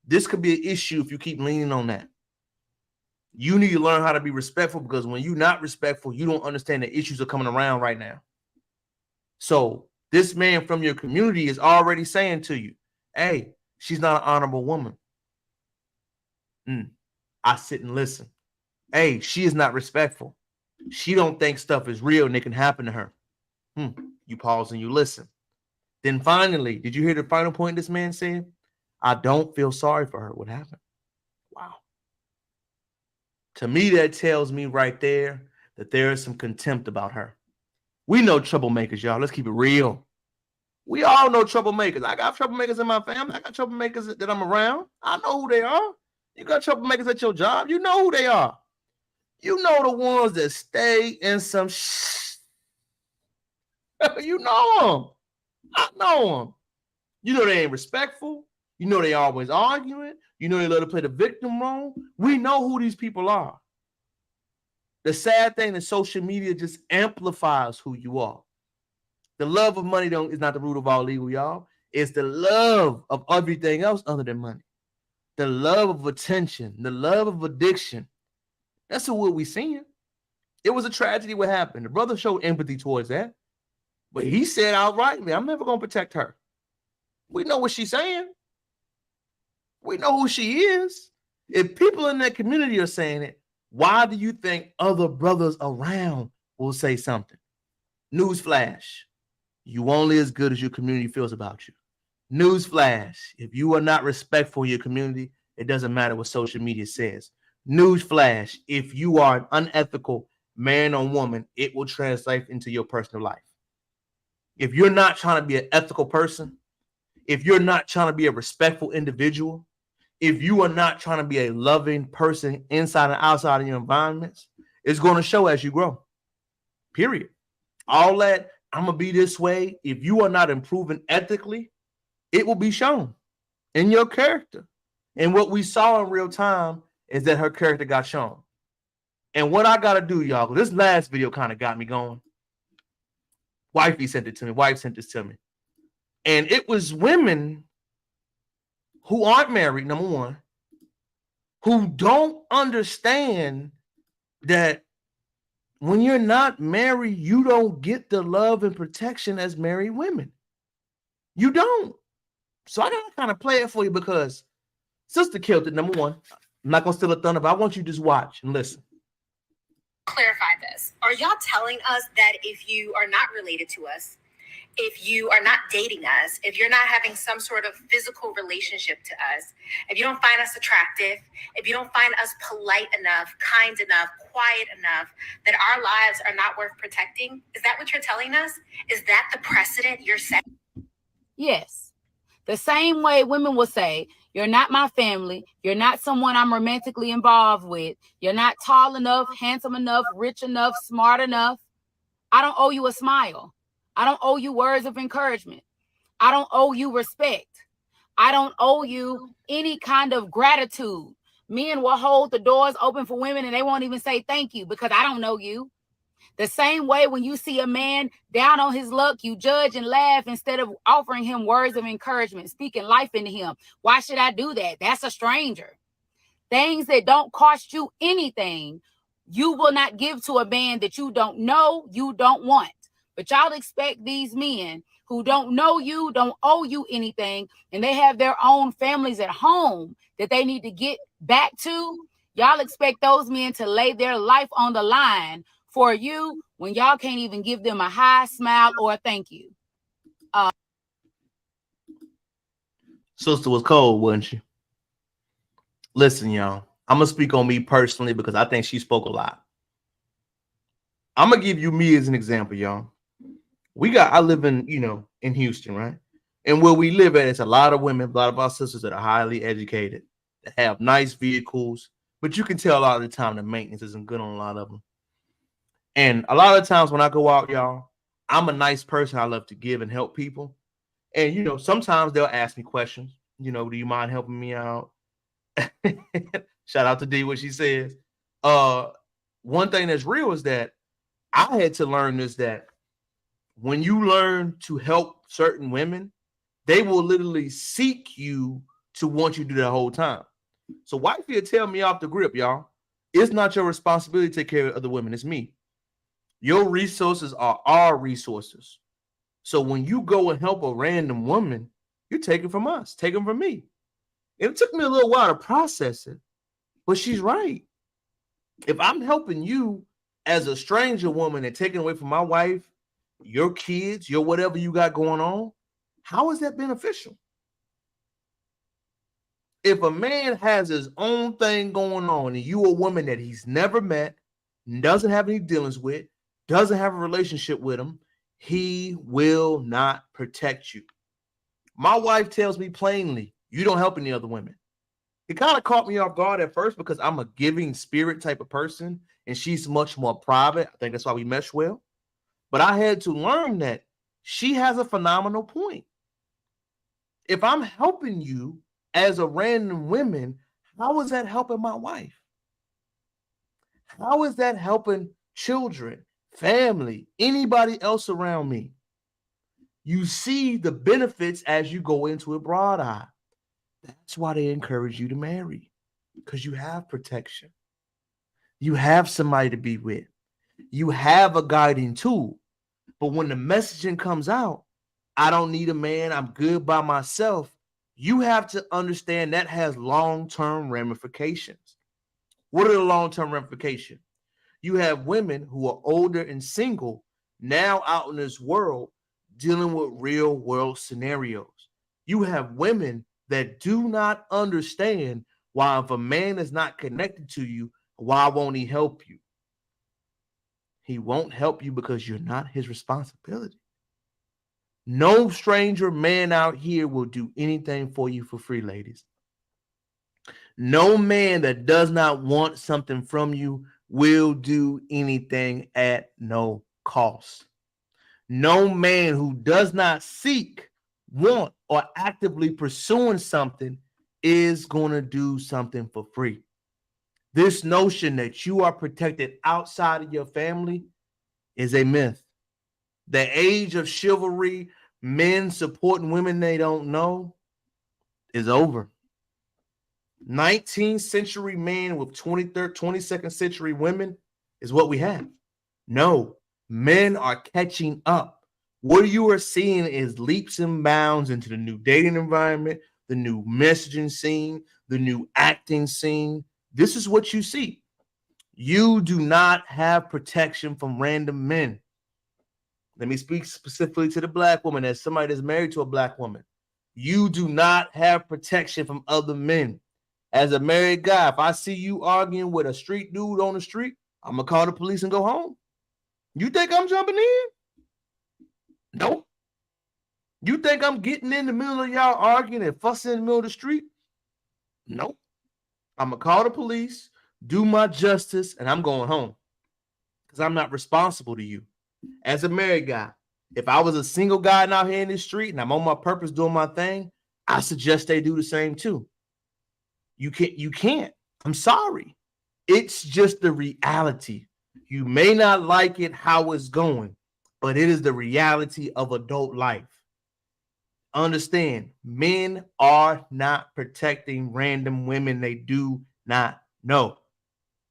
this could be an issue if you keep leaning on that. You need to learn how to be respectful, because when you're not respectful, you don't understand the issues are coming around right now. So this man from your community is already saying to you, hey, she's not an honorable woman. I sit and listen. Hey, she is not respectful. She don't think stuff is real and it can happen to her. You pause and you listen. Then finally, did you hear the final point this man said? I don't feel sorry for her. What happened? Wow. To me, that tells me right there that there is some contempt about her. We know troublemakers, y'all. Let's keep it real. We all know troublemakers. I got troublemakers in my family. I got troublemakers that I'm around. I know who they are. You got troublemakers at your job. You know who they are. You know the ones that stay in some You know them. I know them. You know they ain't respectful. You know they always arguing. You know they love to play the victim role. We know who these people are. The sad thing is social media just amplifies who you are. The love of money is not the root of all evil, y'all. It's the love of everything else other than money. The love of attention, the love of addiction. That's what we're seeing. It was a tragedy what happened. The brother showed empathy towards that. But he said outrightly, I'm never going to protect her. We know what she's saying. We know who she is. If people in that community are saying it, why do you think other brothers around will say something? Newsflash, you only as good as your community feels about you. Newsflash, if you are not respectful in your community, it doesn't matter what social media says. Newsflash, if you are an unethical man or woman, it will translate into your personal life. If you're not trying to be an ethical person, if you're not trying to be a respectful individual, if you are not trying to be a loving person inside and outside of your environments, it's going to show as you grow. Period. All that I'm going to be this way. If you are not improving ethically, it will be shown in your character. And what we saw in real time is that her character got shown. And what I got to do, y'all, this last video kind of got me going. Wifey sent it to me. Wife sent this to me. And it was women who aren't married, number one, who don't understand that when you're not married, you don't get the love and protection as married women. You don't. So I gotta kind of play it for you because Sister killed it, number one. I'm not gonna steal a thunder, but I want you to just watch and listen. Clarify this. Are y'all telling us that if you are not related to us, if you are not dating us, if you're not having some sort of physical relationship to us, if you don't find us attractive, if you don't find us polite enough, kind enough, quiet enough, that our lives are not worth protecting? Is that what you're telling us? Is that the precedent you're setting? Yes. The same way women will say, you're not my family. You're not someone I'm romantically involved with. You're not tall enough, handsome enough, rich enough, smart enough. I don't owe you a smile. I don't owe you words of encouragement. I don't owe you respect. I don't owe you any kind of gratitude. Men will hold the doors open for women and they won't even say thank you because I don't know you. The same way when you see a man down on his luck, you judge and laugh instead of offering him words of encouragement, speaking life into him. Why should I do that? That's a stranger. Things that don't cost you anything, you will not give to a man that you don't know, you don't want. But y'all expect these men who don't know you, don't owe you anything, and they have their own families at home that they need to get back to. Y'all expect those men to lay their life on the line for you when y'all can't even give them a hi, smile, or a thank you. Sister was cold, wasn't she? Listen, y'all, I'm going to speak on me personally because I think she spoke a lot. I'm going to give you me as an example, y'all. I live in, in Houston, right? And where we live at, it's a lot of women, a lot of our sisters that are highly educated, that have nice vehicles, but you can tell a lot of the time the maintenance isn't good on a lot of them. And a lot of times when I go out, y'all, I'm a nice person. I love to give and help people. And, sometimes they'll ask me questions. Do you mind helping me out? Shout out to D, what she says. One thing that's real is that I had to learn this, that when you learn to help certain women, they will literally seek you to want you to do that whole time. So wifey will tell me off the grip, y'all. It's not your responsibility to take care of other women. It's me. Your resources are our resources. So when you go and help a random woman, you're taking from us, taking from me. It took me a little while to process it, but she's right. If I'm helping you as a stranger woman and taking away from my wife, your kids, your whatever you got going on, how is that beneficial? If a man has his own thing going on and you a woman that he's never met, doesn't have any dealings with, doesn't have a relationship with him, he will not protect you. My wife tells me plainly, you don't help any other women. It kind of caught me off guard at first because I'm a giving spirit type of person and she's much more private. I think that's why we mesh well. But I had to learn that she has a phenomenal point. If I'm helping you as a random woman, how is that helping my wife? How is that helping children, family, anybody else around me? You see the benefits as you go into it broad eye. That's why they encourage you to marry, because you have protection. You have somebody to be with. You have a guiding tool. But when the messaging comes out, I don't need a man, I'm good by myself, you have to understand that has long-term ramifications. What are the long-term ramifications? You have women who are older and single now out in this world dealing with real world scenarios. You have women that do not understand why if a man is not connected to you, why won't he help you? He won't help you because you're not his responsibility. No stranger man out here will do anything for you for free, ladies. No man that does not want something from you will do anything at no cost. No man who does not seek, want, or actively pursuing something is going to do something for free. This notion that you are protected outside of your family is a myth. The age of chivalry, men supporting women they don't know, is over. 19th century men with 23rd, 22nd century women is what we have. No, men are catching up. What you are seeing is leaps and bounds into the new dating environment, the new messaging scene, the new acting scene. This is what you see. You do not have protection from random men. Let me speak specifically to the black woman as somebody that's married to a black woman. You do not have protection from other men. As a married guy, if I see you arguing with a street dude on the street, I'm going to call the police and go home. You think I'm jumping in? Nope. You think I'm getting in the middle of y'all arguing and fussing in the middle of the street? Nope. I'm going to call the police, do my justice, and I'm going home because I'm not responsible to you. As a married guy, if I was a single guy out here in the street and I'm on my purpose doing my thing, I suggest they do the same too. You can't. I'm sorry. It's just the reality. You may not like it how it's going, but it is the reality of adult life. Understand, men are not protecting random women they do not know.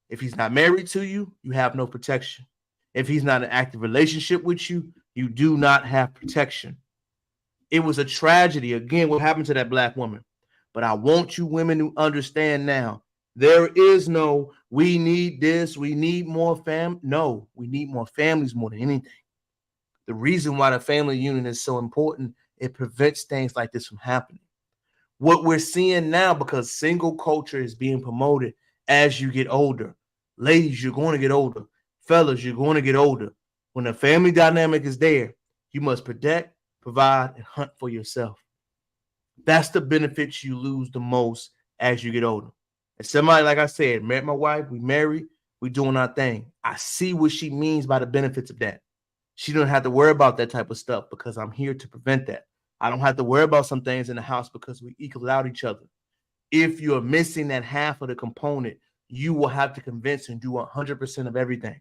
If he's not married to you, you have no protection. If he's not in an active relationship with you, you do not have protection. It was a tragedy. Again, what happened to that black woman? But I want you women to understand now, there is no, we need this, we need more fam. No, we need more families more than anything. The reason why the family unit is so important, it prevents things like this from happening. What we're seeing now, because single culture is being promoted as you get older. Ladies, you're going to get older. Fellas, you're going to get older. When the family dynamic is there, you must protect, provide, and hunt for yourself. That's the benefits you lose the most as you get older. And somebody, like I said, met my wife, we married, we doing our thing. I see what she means by the benefits of that. She don't have to worry about that type of stuff because I'm here to prevent that. I don't have to worry about some things in the house because we equal out each other. If you're missing that half of the component, you will have to convince and do 100% of everything.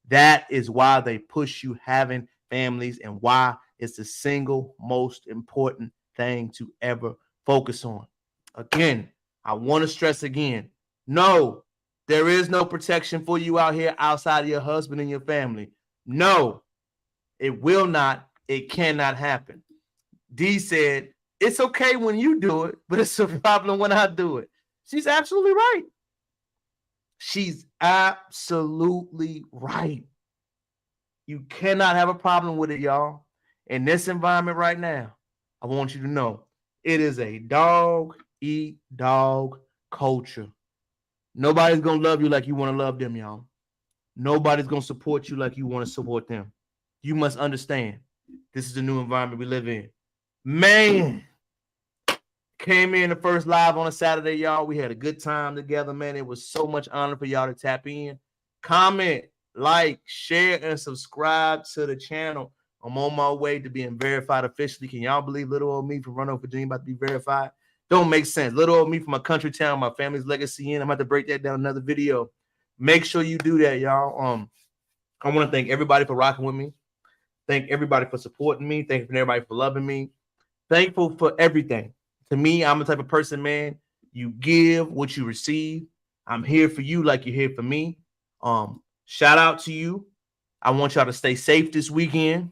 That is why they push you having families and why it's the single most important thing to ever focus on. Again, I want to stress again, no, there is no protection for you out here outside of your husband and your family. No, it will not. It cannot happen. D said, it's okay when you do it, but it's a problem when I do it. She's absolutely right. She's absolutely right. You cannot have a problem with it, y'all. In this environment right now, I want you to know it is a dog eat dog culture. Nobody's going to love you like you want to love them, y'all. Nobody's going to support you like you want to support them. You must understand this is the new environment we live in. Man, came in the first live on a Saturday, y'all. We had a good time together, man. It was so much honor for y'all to tap in. Comment, like, share, and subscribe to the channel. I'm on my way to being verified officially. Can y'all believe little old me from Roanoke, Virginia about to be verified? Don't make sense. Little old me from a country town, my family's legacy in. I'm about to break that down in another video. Make sure you do that, y'all. I want to thank everybody for rocking with me. Thank everybody for supporting me. Thank everybody for loving me. Thankful for everything. To me, I'm the type of person, man, you give what you receive. I'm here for you like you're here for me. Shout out to you. I want y'all to stay safe this weekend.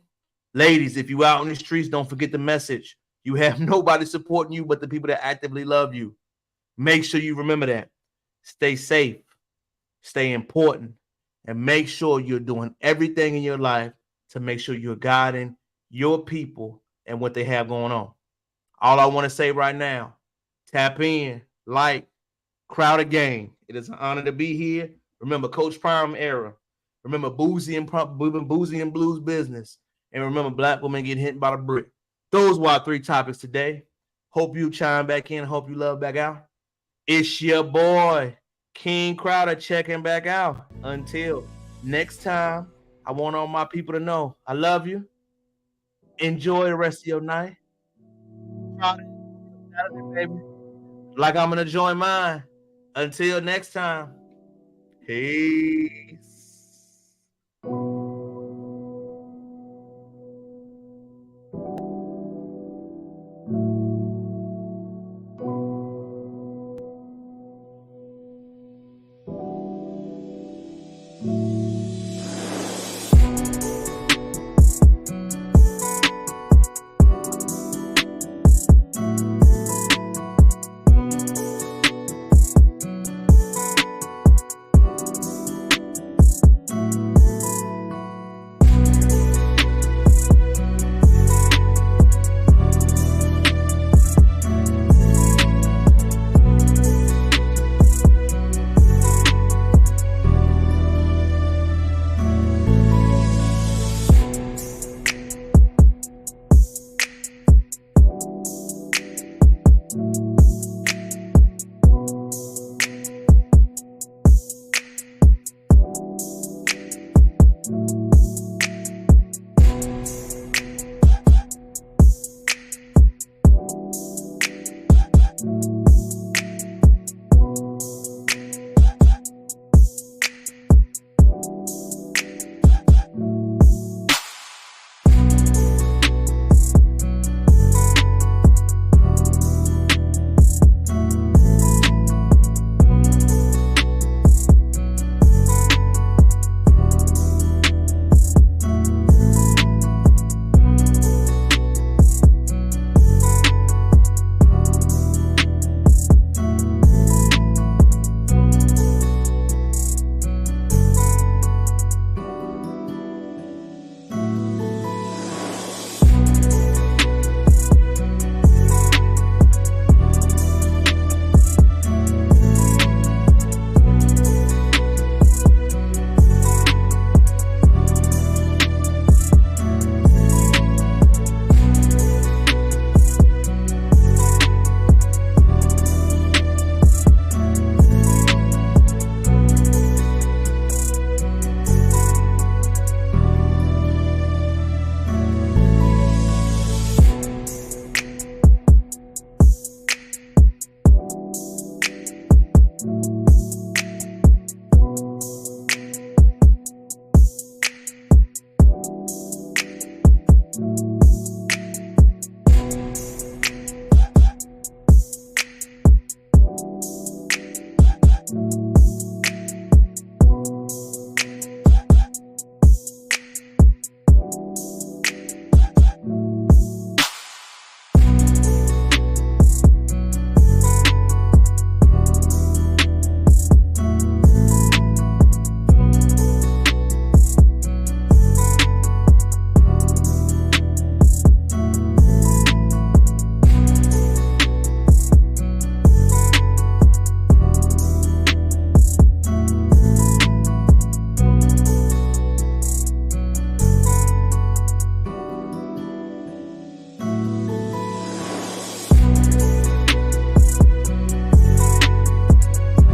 Ladies, if you out on the streets, don't forget the message. You have nobody supporting you but the people that actively love you. Make sure you remember that. Stay safe, stay important, and make sure you're doing everything in your life to make sure you're guiding your people and what they have going on. All I want to say right now, tap in, like, Crowded Game. It is an honor to be here. Remember Coach Prime era. Remember Boozy and Blues business. And remember black women get hit by the brick. Those were our 3 topics today. Hope you chime back in. Hope you love back out. It's your boy, King Crowder, checking back out. Until next time, I want all my people to know I love you. Enjoy the rest of your night. Baby. Like I'm going to join mine. Until next time, peace.